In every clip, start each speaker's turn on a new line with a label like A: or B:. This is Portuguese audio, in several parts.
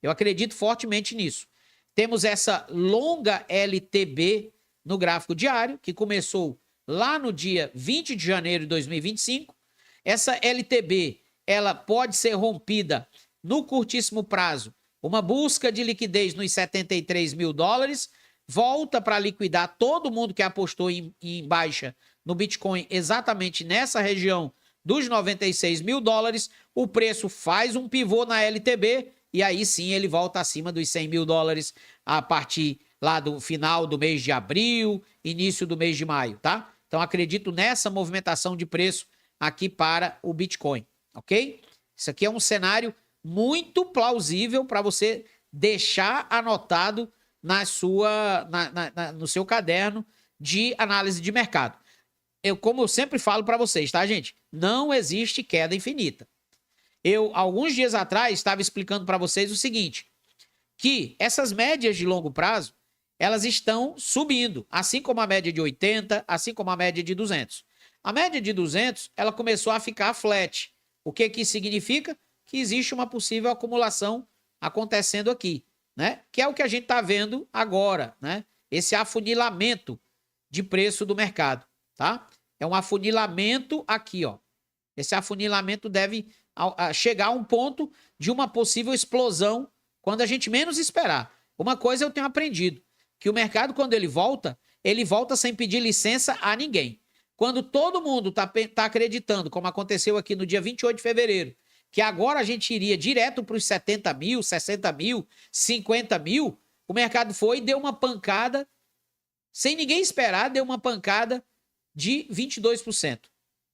A: Eu acredito fortemente nisso. Temos essa longa LTB no gráfico diário, que começou lá no dia 20 de janeiro de 2025. Essa LTB, ela pode ser rompida no curtíssimo prazo. Uma busca de liquidez nos 73 mil dólares, volta para liquidar todo mundo que apostou em baixa no Bitcoin exatamente nessa região dos 96 mil dólares. O preço faz um pivô na LTB e aí sim ele volta acima dos 100 mil dólares a partir lá do final do mês de abril, início do mês de maio, tá? Então acredito nessa movimentação de preço aqui para o Bitcoin, ok? Isso aqui é um cenário muito plausível para você deixar anotado no seu caderno de análise de mercado. Como eu sempre falo para vocês, tá, gente? Não existe queda infinita. Alguns dias atrás, estava explicando para vocês o seguinte, que essas médias de longo prazo, elas estão subindo, assim como a média de 80, assim como a média de 200. A média de 200, ela começou a ficar flat. O que que significa? Que existe uma possível acumulação acontecendo aqui, né? Que é o que a gente está vendo agora, né? Esse afunilamento de preço do mercado, tá? É um afunilamento aqui, ó. Esse afunilamento deve chegar a um ponto de uma possível explosão quando a gente menos esperar. Uma coisa eu tenho aprendido, que o mercado, quando ele volta sem pedir licença a ninguém. Quando todo mundo tá acreditando, como aconteceu aqui no dia 28 de fevereiro, que agora a gente iria direto para os 70 mil, 60 mil, 50 mil, o mercado foi e deu uma pancada, sem ninguém esperar, deu uma pancada de 22%.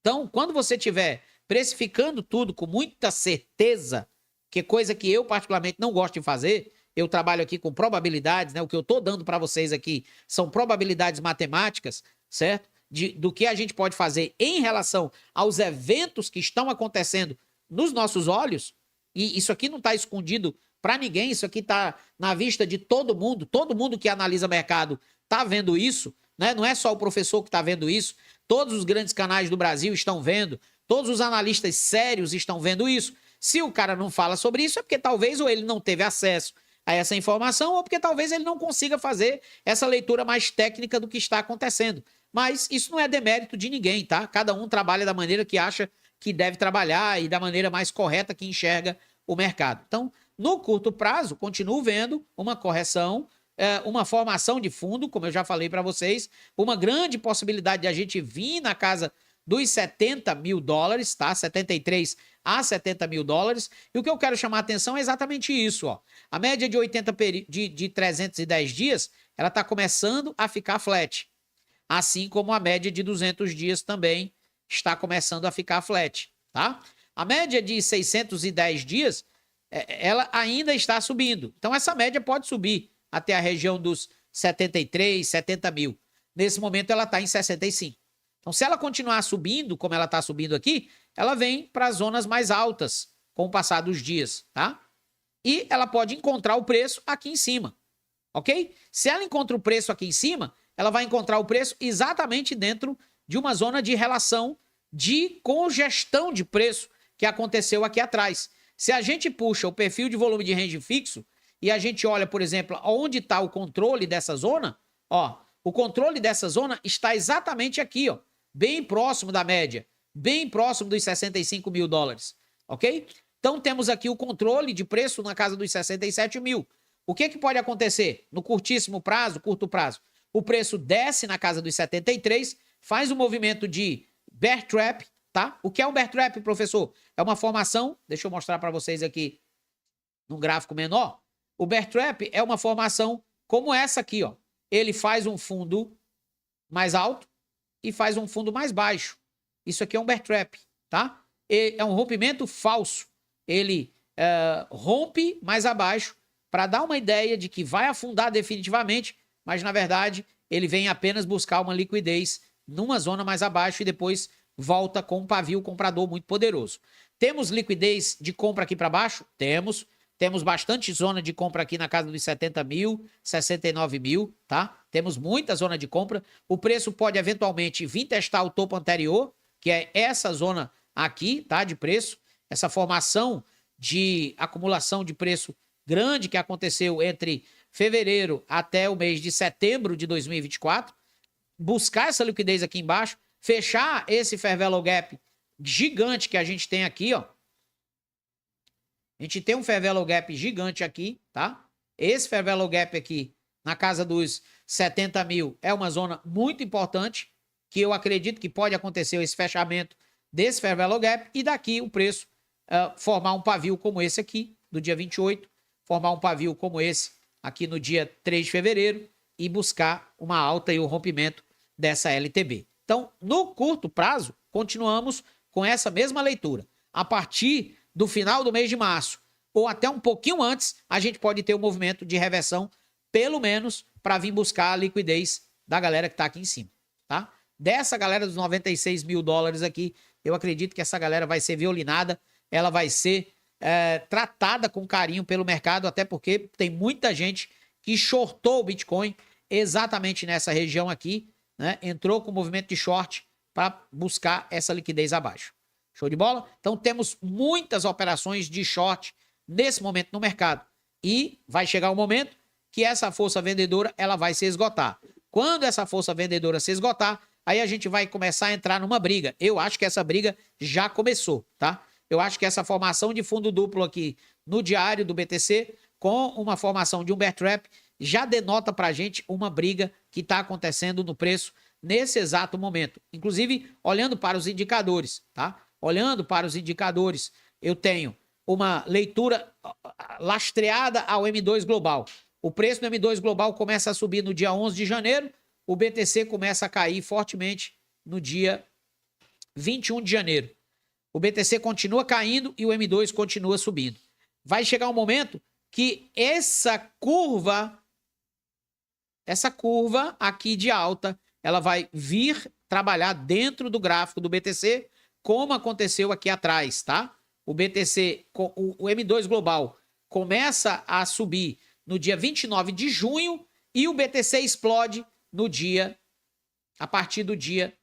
A: Então, quando você estiver precificando tudo com muita certeza, que é coisa que eu particularmente não gosto de fazer, eu trabalho aqui com probabilidades, né? O que eu estou dando para vocês aqui são probabilidades matemáticas, certo? Do que a gente pode fazer em relação aos eventos que estão acontecendo nos nossos olhos, e isso aqui não está escondido para ninguém, isso aqui está na vista de todo mundo que analisa mercado está vendo isso, né? Não é só o professor que está vendo isso, todos os grandes canais do Brasil estão vendo, todos os analistas sérios estão vendo isso. Se o cara não fala sobre isso, é porque talvez ou ele não teve acesso a essa informação, ou porque talvez ele não consiga fazer essa leitura mais técnica do que está acontecendo. Mas isso não é demérito de ninguém, tá? Cada um trabalha da maneira que acha que deve trabalhar e da maneira mais correta que enxerga o mercado. Então, no curto prazo, continuo vendo uma correção, uma formação de fundo, como eu já falei para vocês, uma grande possibilidade de a gente vir na casa dos 70 mil dólares, tá? 73 a 70 mil dólares. E o que eu quero chamar a atenção é exatamente isso, ó. A média de 80 de 310 dias, ela está começando a ficar flat. Assim como a média de 200 dias também está começando a ficar flat, tá? A média de 610 dias, ela ainda está subindo. Então, essa média pode subir até a região dos 73, 70 mil. Nesse momento, ela está em 65. Então, se ela continuar subindo, como ela está subindo aqui, ela vem para as zonas mais altas com o passar dos dias, tá? E ela pode encontrar o preço aqui em cima, ok? Se ela encontra o preço aqui em cima, ela vai encontrar o preço exatamente dentro de uma zona de relação de congestão de preço que aconteceu aqui atrás. Se a gente puxa o perfil de volume de range fixo e a gente olha, por exemplo, onde está o controle dessa zona, ó, o controle dessa zona está exatamente aqui, ó, bem próximo da média, bem próximo dos 65 mil dólares, ok? Então temos aqui o controle de preço na casa dos 67 mil. O que pode acontecer no curtíssimo prazo, curto prazo? O preço desce na casa dos 73, faz um movimento de bear trap, tá? O que é um bear trap, professor? É uma formação, deixa eu mostrar para vocês aqui num gráfico menor. O bear trap é uma formação como essa aqui, ó. Ele faz um fundo mais alto e faz um fundo mais baixo. Isso aqui é um bear trap, tá? É um rompimento falso. Ele rompe mais abaixo para dar uma ideia de que vai afundar definitivamente, mas na verdade ele vem apenas buscar uma liquidez numa zona mais abaixo e depois volta com um pavio comprador muito poderoso. Temos liquidez de compra aqui para baixo? Temos. Temos bastante zona de compra aqui na casa dos 70 mil, 69 mil, tá? Temos muita zona de compra. O preço pode eventualmente vir testar o topo anterior, que é essa zona aqui, tá? De preço. Essa formação de acumulação de preço grande que aconteceu entre fevereiro até o mês de setembro de 2024, buscar essa liquidez aqui embaixo, fechar esse Fair Value Gap gigante que a gente tem aqui, ó. A gente tem um Fair Value Gap gigante aqui, tá? Esse Fair Value Gap aqui, na casa dos 70 mil, é uma zona muito importante, que eu acredito que pode acontecer esse fechamento desse Fair Value Gap, e daqui o preço formar um pavio como esse aqui, do dia 28, formar um pavio como esse aqui no dia 3 de fevereiro, e buscar uma alta e o rompimento dessa LTB. Então, no curto prazo, continuamos com essa mesma leitura. A partir do final do mês de março, ou até um pouquinho antes, a gente pode ter um movimento de reversão, pelo menos para vir buscar a liquidez da galera que está aqui em cima, tá? Dessa galera dos 96 mil dólares aqui, eu acredito que essa galera vai ser violinada, ela vai ser tratada com carinho pelo mercado, até porque tem muita gente que shortou o Bitcoin exatamente nessa região aqui, né? Entrou com movimento de short para buscar essa liquidez abaixo. Show de bola? Então temos muitas operações de short nesse momento no mercado. E vai chegar o momento que essa força vendedora ela vai se esgotar. Quando essa força vendedora se esgotar, aí a gente vai começar a entrar numa briga. Eu acho que essa briga já começou, tá? Eu acho que essa formação de fundo duplo aqui no diário do BTC, com uma formação de um bear trap, já denota pra gente uma briga que está acontecendo no preço nesse exato momento. Inclusive, olhando para os indicadores, tá? Olhando para os indicadores, eu tenho uma leitura lastreada ao M2 Global. O preço do M2 Global começa a subir no dia 11 de janeiro, o BTC começa a cair fortemente no dia 21 de janeiro. O BTC continua caindo e o M2 continua subindo. Vai chegar um momento que essa curva aqui de alta, ela vai vir trabalhar dentro do gráfico do BTC, como aconteceu aqui atrás, tá? O BTC, o M2 Global começa a subir no dia 29 de junho e o BTC explode a partir do dia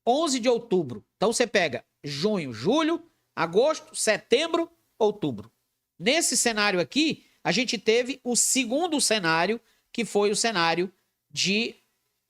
A: 11 de outubro. Então você pega junho, julho, agosto, setembro, outubro. Nesse cenário aqui, a gente teve o segundo cenário, que foi o cenário de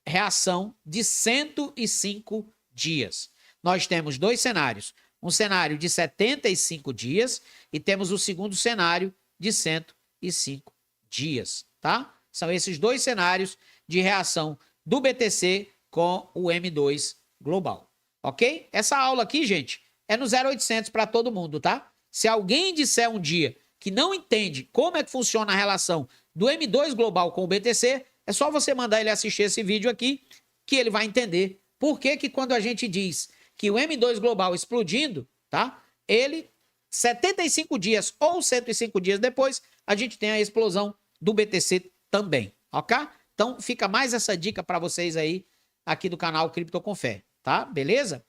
A: reação de 105 dias. Nós temos dois cenários. Um cenário de 75 dias e temos o segundo cenário de 105 dias, tá? São esses dois cenários de reação do BTC com o M2 Global, ok? Essa aula aqui, gente, é no 0800 para todo mundo, tá? Se alguém disser um dia que não entende como é que funciona a relação do M2 Global com o BTC, é só você mandar ele assistir esse vídeo aqui, que ele vai entender por que que quando a gente diz que o M2 Global explodindo, tá? Ele, 75 dias ou 105 dias depois, a gente tem a explosão do BTC também, ok? Então, fica mais essa dica para vocês aí, aqui do canal Cripto com Fé, tá? Beleza?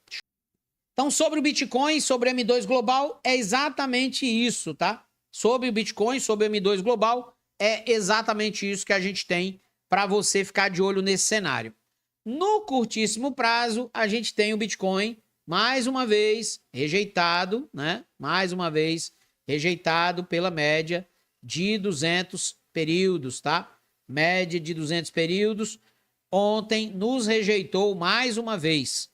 A: Então, sobre o Bitcoin, sobre o M2 Global, é exatamente isso, tá? Sobre o Bitcoin, sobre o M2 Global, é exatamente isso que a gente tem para você ficar de olho nesse cenário. No curtíssimo prazo, a gente tem o Bitcoin, mais uma vez, rejeitado, né? Mais uma vez, rejeitado pela média de 200 períodos, tá? Média de 200 períodos. Ontem nos rejeitou mais uma vez,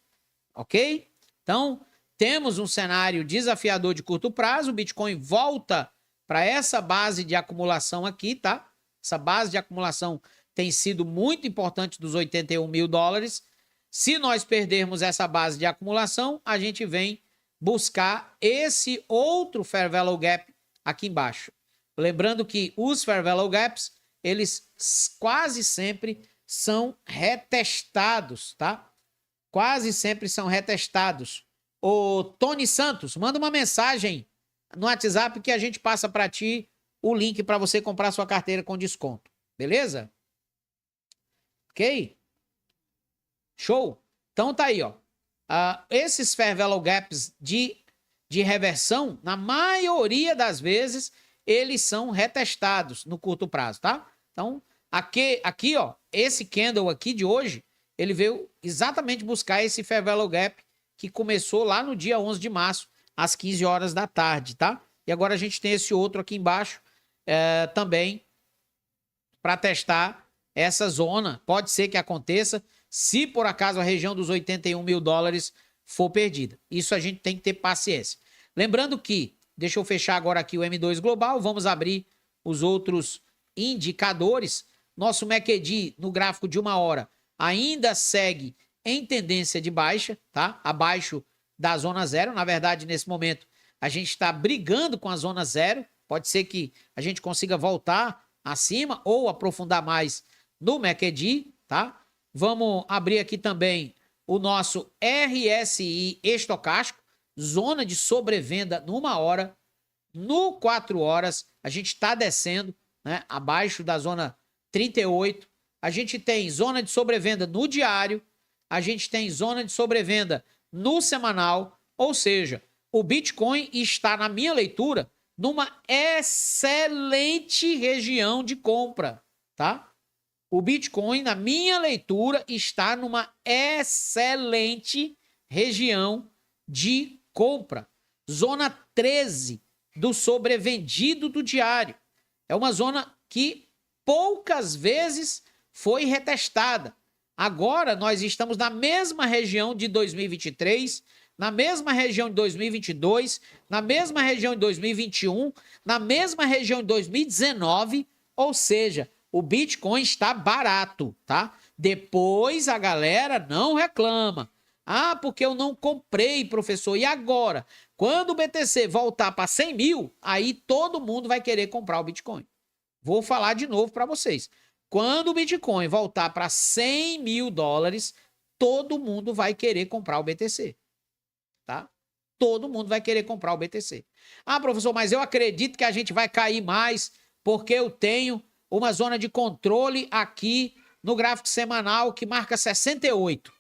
A: ok? Então, temos um cenário desafiador de curto prazo. O Bitcoin volta para essa base de acumulação aqui, tá? Essa base de acumulação tem sido muito importante dos 81 mil dólares. Se nós perdermos essa base de acumulação, a gente vem buscar esse outro Fair Value Gap aqui embaixo. Lembrando que os Fair Value Gaps, eles quase sempre são retestados, tá? Quase sempre são retestados. Ô, Tony Santos, manda uma mensagem no WhatsApp que a gente passa para ti o link para você comprar sua carteira com desconto. Beleza? Ok? Show? Então tá aí, ó. Esses Fair Value Gaps de reversão, na maioria das vezes, eles são retestados no curto prazo, tá? Então, aqui, ó, esse candle aqui de hoje, ele veio exatamente buscar esse Fair Value Gap que começou lá no dia 11 de março, às 15 horas da tarde, tá? E agora a gente tem esse outro aqui embaixo, também para testar essa zona. Pode ser que aconteça se por acaso a região dos 81 mil dólares for perdida. Isso a gente tem que ter paciência. Lembrando que, deixa eu fechar agora aqui o M2 Global, vamos abrir os outros indicadores. Nosso MACD no gráfico de 1 hora ainda segue em tendência de baixa, tá? Abaixo da zona zero. Na verdade, nesse momento, a gente está brigando com a zona zero. Pode ser que a gente consiga voltar acima ou aprofundar mais no MACD, tá? Vamos abrir aqui também o nosso RSI estocástico, zona de sobrevenda numa hora. No 4 horas, a gente está descendo, né, abaixo da zona 38. A gente tem zona de sobrevenda no diário, a gente tem zona de sobrevenda no semanal, ou seja, o Bitcoin está, na minha leitura, numa excelente região de compra, tá? O Bitcoin, na minha leitura, está numa excelente região de compra. Zona 13 do sobrevendido do diário. É uma zona que poucas vezes foi retestada. Agora nós estamos na mesma região de 2023, na mesma região de 2022, na mesma região de 2021, na mesma região de 2019, ou seja, o Bitcoin está barato, tá? Depois a galera não reclama. Ah, porque eu não comprei, professor. E agora? Quando o BTC voltar para 100 mil, aí todo mundo vai querer comprar o Bitcoin. Vou falar de novo para vocês. Quando o Bitcoin voltar para 100 mil dólares, todo mundo vai querer comprar o BTC. Tá? Todo mundo vai querer comprar o BTC. Ah, professor, mas eu acredito que a gente vai cair mais porque eu tenho uma zona de controle aqui no gráfico semanal que marca 68.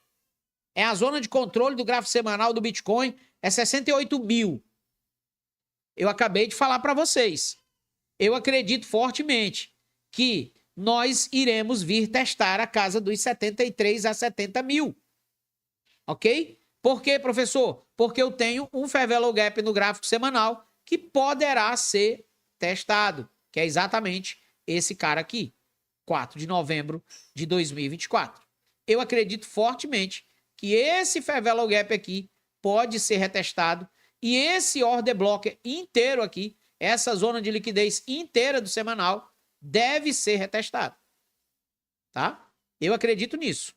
A: É a zona de controle do gráfico semanal do Bitcoin, é 68 mil. Eu acabei de falar para vocês. Eu acredito fortemente que nós iremos vir testar a casa dos 73 a 70 mil. Ok? Por quê, professor? Porque eu tenho um Fair Value Gap no gráfico semanal que poderá ser testado, que é exatamente esse cara aqui, 4 de novembro de 2024. Eu acredito fortemente que esse Fair Value Gap aqui pode ser retestado e esse Order Blocker inteiro aqui, essa zona de liquidez inteira do semanal, deve ser retestado. Tá? Eu acredito nisso.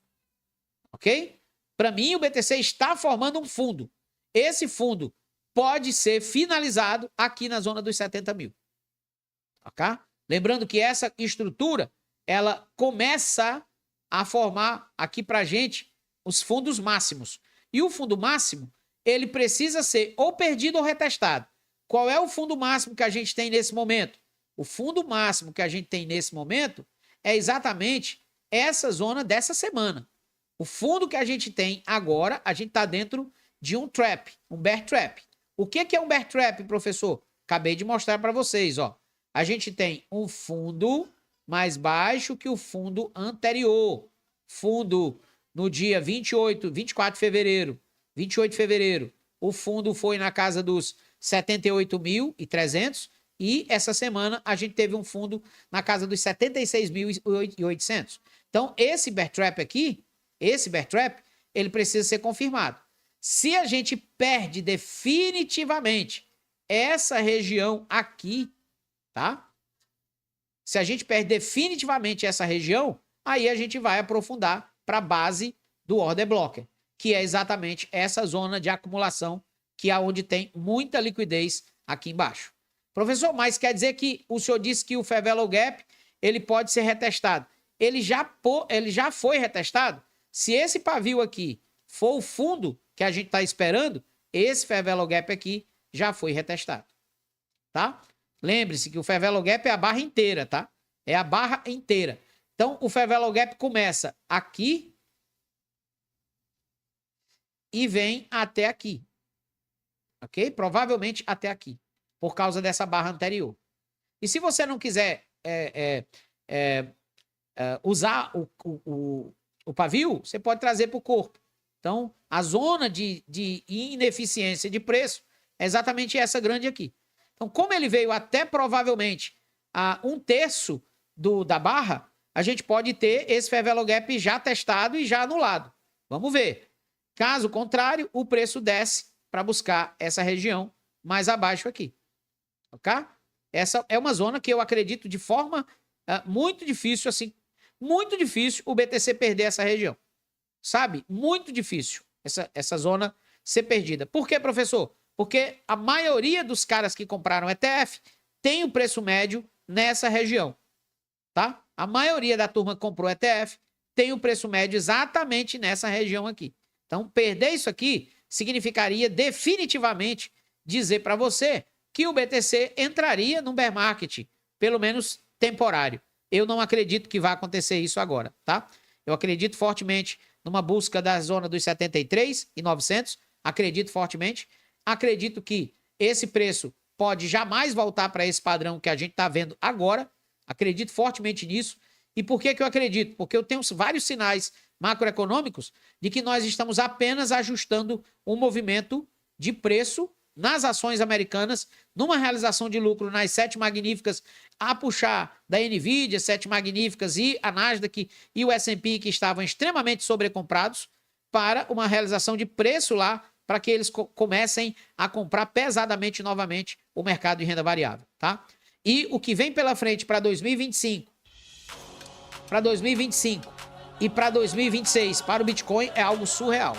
A: Ok? Para mim, o BTC está formando um fundo. Esse fundo pode ser finalizado aqui na zona dos 70 mil. Ok? Lembrando que essa estrutura, ela começa a formar aqui para a gente os fundos máximos. E o fundo máximo, ele precisa ser ou perdido ou retestado. Qual é o fundo máximo que a gente tem nesse momento? O fundo máximo que a gente tem nesse momento é exatamente essa zona dessa semana. O fundo que a gente tem agora, a gente está dentro de um trap, um bear trap. O que é um bear trap, professor? Acabei de mostrar para vocês, ó. A gente tem um fundo mais baixo que o fundo anterior. Fundo no dia 24 de fevereiro, 28 de fevereiro, o fundo foi na casa dos 78.300 e essa semana a gente teve um fundo na casa dos 76.800. Então, esse bear trap aqui, ele precisa ser confirmado. Se a gente perde definitivamente essa região aqui, tá? Se a gente perde definitivamente essa região, aí a gente vai aprofundar para a base do Order Blocker, que é exatamente essa zona de acumulação, que é onde tem muita liquidez aqui embaixo. Professor, mas quer dizer que o senhor disse que o Fair Value Gap ele pode ser retestado. Ele já foi retestado? Se esse pavio aqui for o fundo que a gente está esperando, esse Fair Value Gap aqui já foi retestado. Tá? Lembre-se que o Fair Value Gap é a barra inteira, tá? É a barra inteira. Então, o Fair Value Gap começa aqui e vem até aqui. Ok? Provavelmente até aqui, por causa dessa barra anterior. E se você não quiser usar o pavio, você pode trazer para o corpo. Então, a zona de ineficiência de preço é exatamente essa grande aqui. Então, como ele veio até provavelmente a 1/3 da barra, a gente pode ter esse fair value gap já testado e já anulado. Vamos ver. Caso contrário, o preço desce para buscar essa região mais abaixo aqui. Ok? Essa é uma zona que eu acredito de forma muito difícil, assim, muito difícil o BTC perder essa região. Sabe? Muito difícil essa zona ser perdida. Por quê, professor? Porque a maioria dos caras que compraram ETF tem o preço médio nessa região. Tá? A maioria da turma que comprou ETF tem o preço médio exatamente nessa região aqui. Então, perder isso aqui significaria definitivamente dizer para você que o BTC entraria no bear market, pelo menos temporário. Eu não acredito que vai acontecer isso agora, tá? Eu acredito fortemente numa busca da zona dos 73.900, acredito fortemente. Acredito que esse preço pode jamais voltar para esse padrão que a gente está vendo agora. Acredito fortemente nisso. E por que eu acredito? Porque eu tenho vários sinais macroeconômicos de que nós estamos apenas ajustando um movimento de preço nas ações americanas, numa realização de lucro nas 7 magníficas, a puxar da NVIDIA, 7 magníficas e a Nasdaq e o S&P, que estavam extremamente sobrecomprados, para uma realização de preço lá, para que eles comecem a comprar pesadamente novamente o mercado de renda variável, tá? E o que vem pela frente para 2025, e para 2026 para o Bitcoin é algo surreal.